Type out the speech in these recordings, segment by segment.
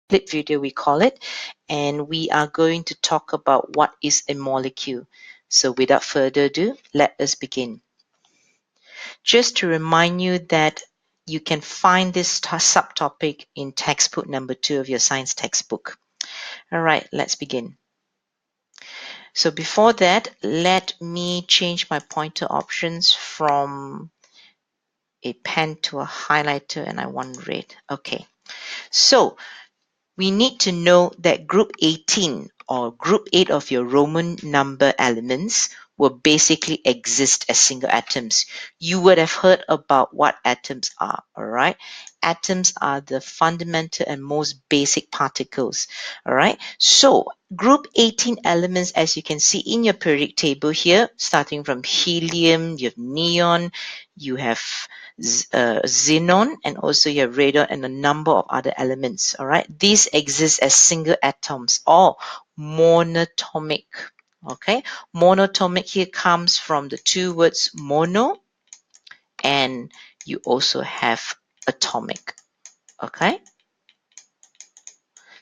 split video we call it, and we are going to talk about what is a molecule. So without further ado, let us begin. Just to remind you that you can find this subtopic in textbook number 2 of your science textbook. All right, let's begin. So before that, let me change my pointer options from a pen to a highlighter, and I want red. Okay, so we need to know that group 18 or group 8 of your Roman number elements will basically exist as single atoms. You would have heard about what atoms are, all right? Atoms are the fundamental and most basic particles, all right? So group 18 elements, as you can see in your periodic table here, starting from helium, you have neon, you have xenon, and also you have radon and a number of other elements. All right, these exist as single atoms or monatomic. Okay, monatomic here comes from the two words mono, and you also have atomic. Okay,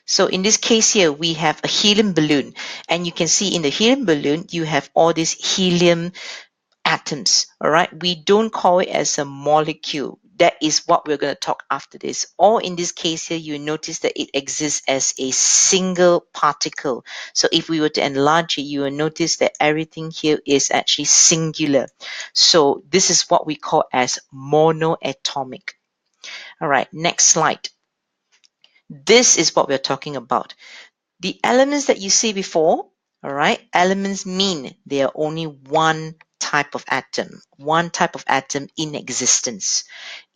so in this case here, we have a helium balloon, and you can see in the helium balloon, you have all these helium atoms. All right, we don't call it as a molecule. That is what we're going to talk after this. Or in this case here, you notice that it exists as a single particle. So if we were to enlarge it, you will notice that everything here is actually singular. So this is what we call as monoatomic. All right, next slide. This is what we're talking about. The elements that you see before, all right, elements mean they are only one type of atom in existence.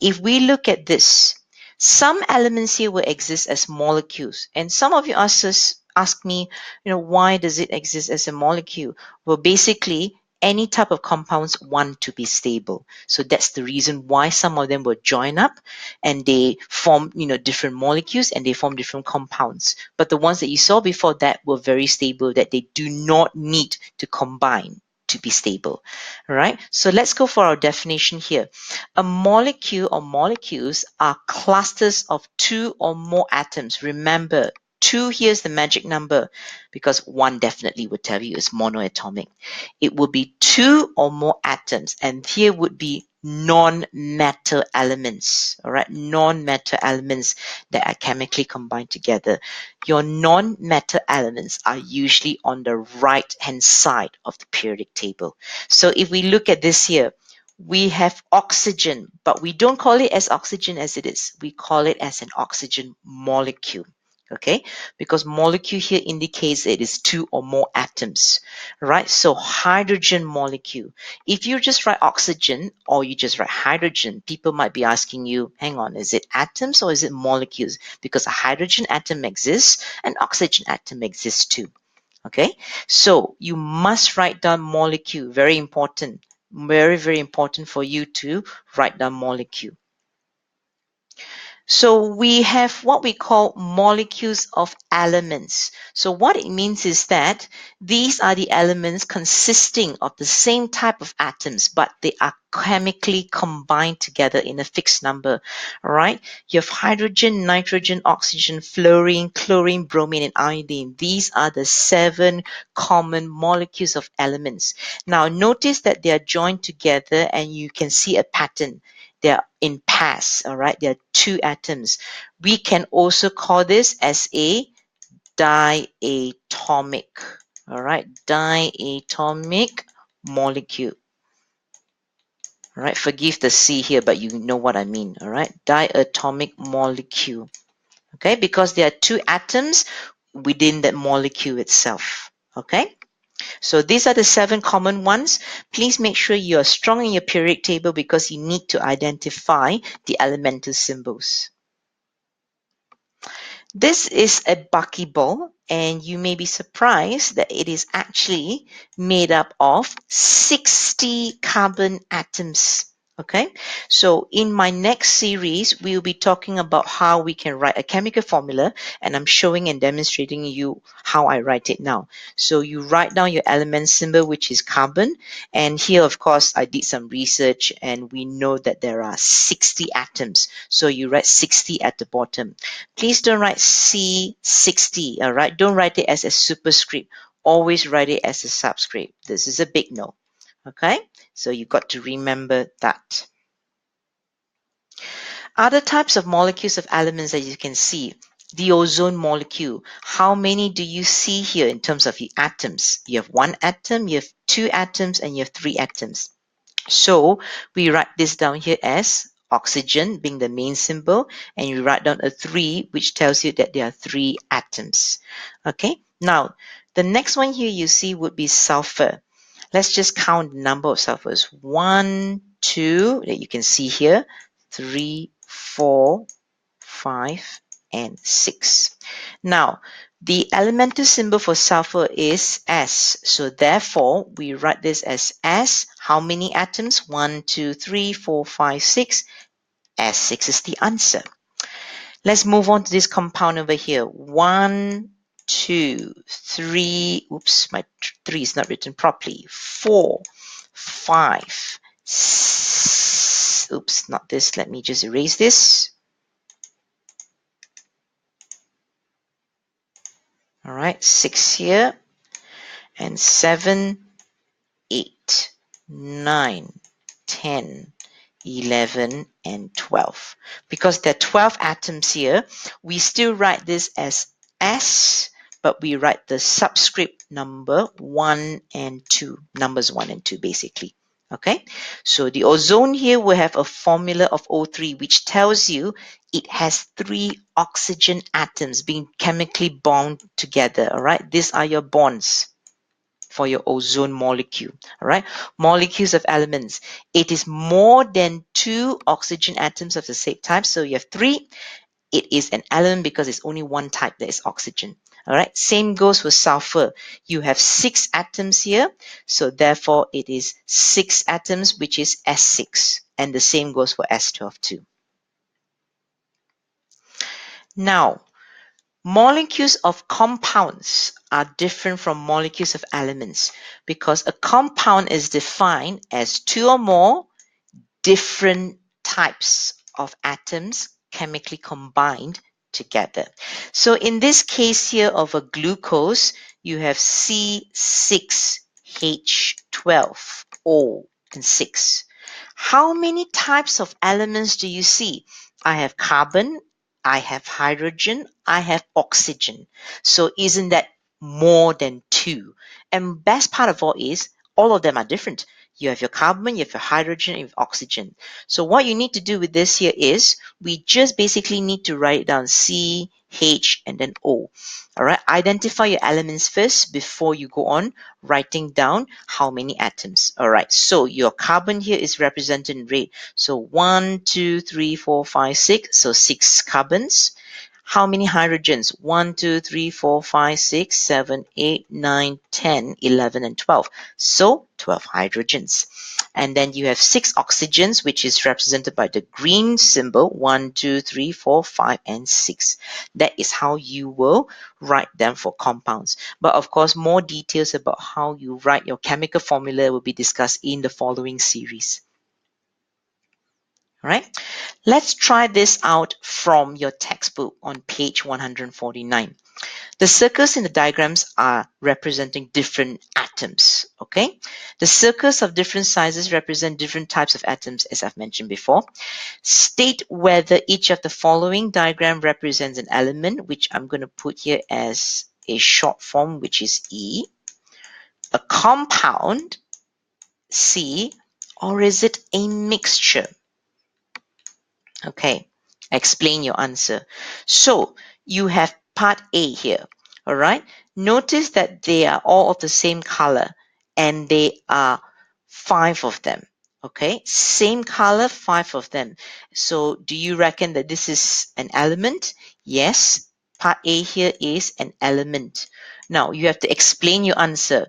If we look at this, some elements here will exist as molecules. And some of you ask me, why does it exist as a molecule? Well, basically, any type of compounds want to be stable. So that's the reason why some of them will join up and they form, different molecules and they form different compounds. But the ones that you saw before that were very stable, that they do not need to combine to be stable. All right. So let's go for our definition here. A molecule or molecules are clusters of two or more atoms. Remember, 2 here's the magic number because 1 definitely would tell you it's monoatomic. It would be 2 or more atoms, and here would be non-matter elements. All right, non-matter elements that are chemically combined together. Your non-matter elements are usually on the right-hand side of the periodic table. So if we look at this here, we have oxygen, but we don't call it as oxygen as it is. We call it as an oxygen molecule. Okay, because molecule here indicates it is 2 or more atoms, right? So hydrogen molecule. If you just write oxygen or you just write hydrogen, people might be asking you, hang on, is it atoms or is it molecules? Because a hydrogen atom exists and oxygen atom exists too. Okay, so you must write down molecule. Very important. Very, very important for you to write down molecule. So we have what we call molecules of elements. So what it means is that these are the elements consisting of the same type of atoms, but they are chemically combined together in a fixed number. All right. You have hydrogen, nitrogen, oxygen, fluorine, chlorine, bromine, and iodine. These are the 7 common molecules of elements. Now notice that they are joined together and you can see a pattern. They are in pairs, all right? There are 2 atoms. We can also call this as a diatomic, all right? Diatomic molecule. All right, forgive the C here, but you know what I mean, all right? Diatomic molecule, okay? Because there are 2 atoms within that molecule itself, okay? So these are the 7 common ones. Please make sure you are strong in your periodic table because you need to identify the elemental symbols. This is a buckyball, and you may be surprised that it is actually made up of 60 carbon atoms. Okay, so in my next series, we'll be talking about how we can write a chemical formula, and I'm showing and demonstrating you how I write it now. So you write down your element symbol, which is carbon, and here, of course, I did some research, and we know that there are 60 atoms. So you write 60 at the bottom. Please don't write C60, all right? Don't write it as a superscript. Always write it as a subscript. This is a big no. Okay, so you've got to remember that. Other types of molecules of elements that you can see. The ozone molecule. How many do you see here in terms of the atoms? You have one atom, you have two atoms, and you have three atoms. So we write this down here as oxygen being the main symbol, and you write down a 3, which tells you that there are three atoms. Okay, now the next one here you see would be sulfur. Let's just count the number of sulfurs. 1, 2, that you can see here, 3, 4, 5, and 6. Now, the elemental symbol for sulfur is S. So therefore, we write this as S. How many atoms? 1, 2, 3, 4, 5, 6. S6 is the answer. Let's move on to this compound over here. 1, 2, 3. Oops, my 3 is not written properly. 4, 5, 6. Oops, not this. Let me just erase this. All right, 6 here, and 7, 8, 9, 10, 11, and 12. Because there are 12 atoms here, we still write this as S, but we write the subscript number 1 and 2, numbers 1 and 2 basically. Okay, so the ozone here will have a formula of O3, which tells you it has 3 oxygen atoms being chemically bound together. All right, these are your bonds for your ozone molecule. All right, molecules of elements. It is more than 2 oxygen atoms of the same type. So you have 3. It is an element because it's only one type, that is oxygen. All right, same goes for sulfur. You have 6 atoms here, so therefore it is 6 atoms, which is S6, and the same goes for S12 too. Now, molecules of compounds are different from molecules of elements because a compound is defined as 2 or more different types of atoms chemically combined together. So in this case here of a glucose, you have C6H12O and 6. How many types of elements do you see? I have carbon, I have hydrogen, I have oxygen. So isn't that more than 2? And best part of all is all of them are different. You have your carbon, you have your hydrogen, and you have oxygen. So what you need to do with this here is we just basically need to write down C, H, and then O. All right, identify your elements first before you go on writing down how many atoms. All right, so your carbon here is represented in red. So 1, 2, 3, 4, 5, 6. So 6 carbons. How many hydrogens? 1, 2, 3, 4, 5, 6, 7, 8, 9, 10, 11, and 12. So 12 hydrogens. And then you have 6 oxygens, which is represented by the green symbol, 1, 2, 3, 4, 5, and 6. That is how you will write them for compounds. But of course, more details about how you write your chemical formula will be discussed in the following series. All right, let's try this out from your textbook on page 149. The circles in the diagrams are representing different atoms, okay? The circles of different sizes represent different types of atoms, as I've mentioned before. State whether each of the following diagram represents an element, which I'm going to put here as a short form, which is E, a compound, C, or is it a mixture? Okay, explain your answer. So you have part A here, all right? Notice that they are all of the same color and they are 5 of them, okay? Same color, 5 of them. So do you reckon that this is an element? Yes, part A here is an element. Now you have to explain your answer.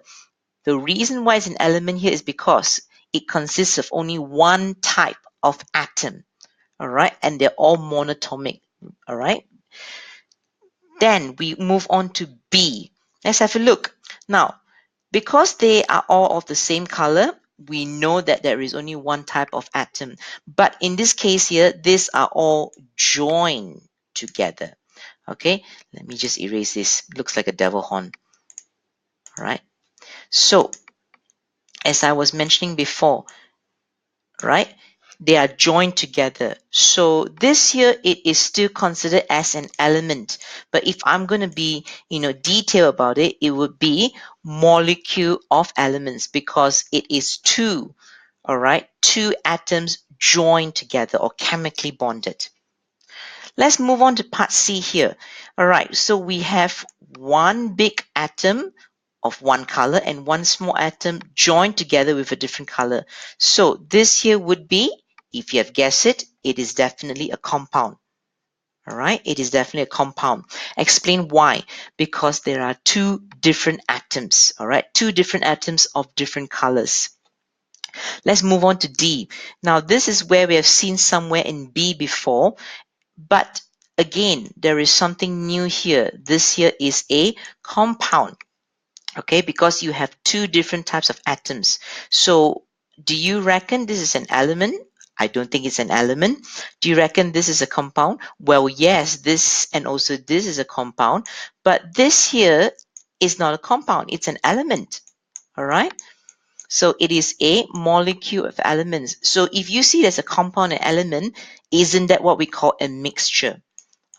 The reason why it's an element here is because it consists of only one type of atom, all right, and they're all monatomic, all right. Then we move on to B. Let's have a look. Now, because they are all of the same color, we know that there is only one type of atom. But in this case here, these are all joined together. Okay, let me just erase this. Looks like a devil horn. All right. So, as I was mentioning before, right, they are joined together. So this here, it is still considered as an element. But if I'm going to be, detailed about it, it would be molecule of elements because it is two, all right, two atoms joined together or chemically bonded. Let's move on to part C here. All right, so we have one big atom of one color and one small atom joined together with a different color. So this here would be, if you have guessed it, it is definitely a compound. All right, it is definitely a compound. Explain why. Because there are two different atoms. All right, two different atoms of different colors. Let's move on to D. Now, this is where we have seen somewhere in B before, but again, there is something new here. This here is a compound, okay, because you have two different types of atoms. So, do you reckon this is an element? I don't think it's an element. Do you reckon this is a compound? Well, yes, this and also this is a compound, but this here is not a compound, it's an element. All right. So it is a molecule of elements. So if you see there's a compound and element, isn't that what we call a mixture?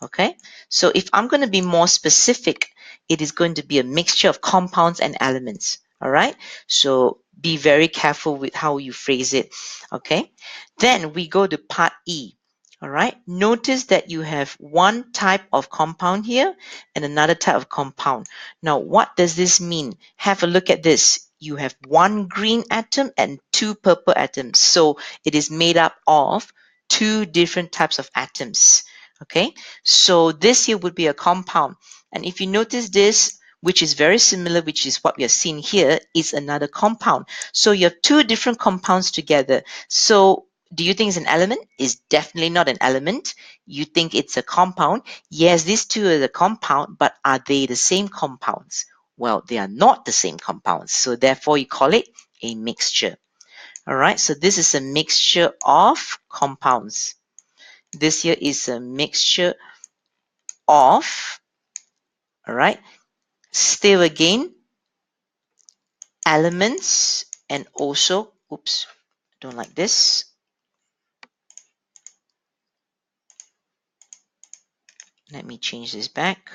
Okay, so if I'm going to be more specific, it is going to be a mixture of compounds and elements. All right, so be very careful with how you phrase it. Okay, then we go to part E. All right, notice that you have one type of compound here and another type of compound. Now, what does this mean? Have a look at this. You have one green atom and two purple atoms. So it is made up of two different types of atoms. Okay, so this here would be a compound. And if you notice this, which is very similar, which is what we are seeing here, is another compound. So you have two different compounds together. So do you think it's an element? It's definitely not an element. You think it's a compound? Yes, these two are the compound, but are they the same compounds? Well, they are not the same compounds. So therefore you call it a mixture. All right, so this is a mixture of compounds. This here is a mixture of, all right, still again, elements and also, oops, don't like this. Let me change this back.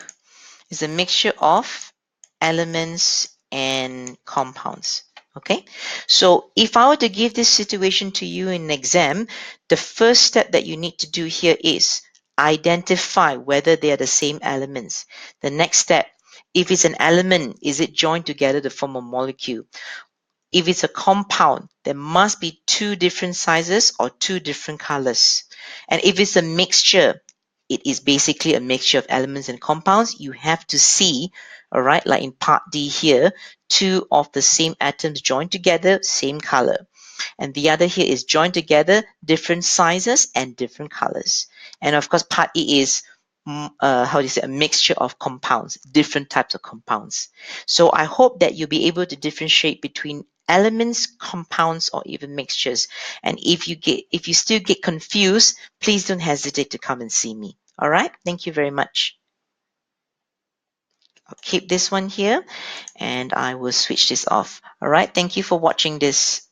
It's a mixture of elements and compounds. Okay, so if I were to give this situation to you in an exam, the first step that you need to do here is identify whether they are the same elements. The next step, if it's an element, is it joined together to form a molecule? If it's a compound, there must be two different sizes or two different colors. And if it's a mixture, it is basically a mixture of elements and compounds. You have to see, all right, like in part D here, two of the same atoms joined together, same color. And the other here is joined together, different sizes and different colors. And of course, part E is how do you say, a mixture of compounds, different types of compounds. So I hope that you'll be able to differentiate between elements, compounds, or even mixtures. And if you still get confused, please don't hesitate to come and see me. All right. Thank you very much. I'll keep this one here and I will switch this off. All right. Thank you for watching this.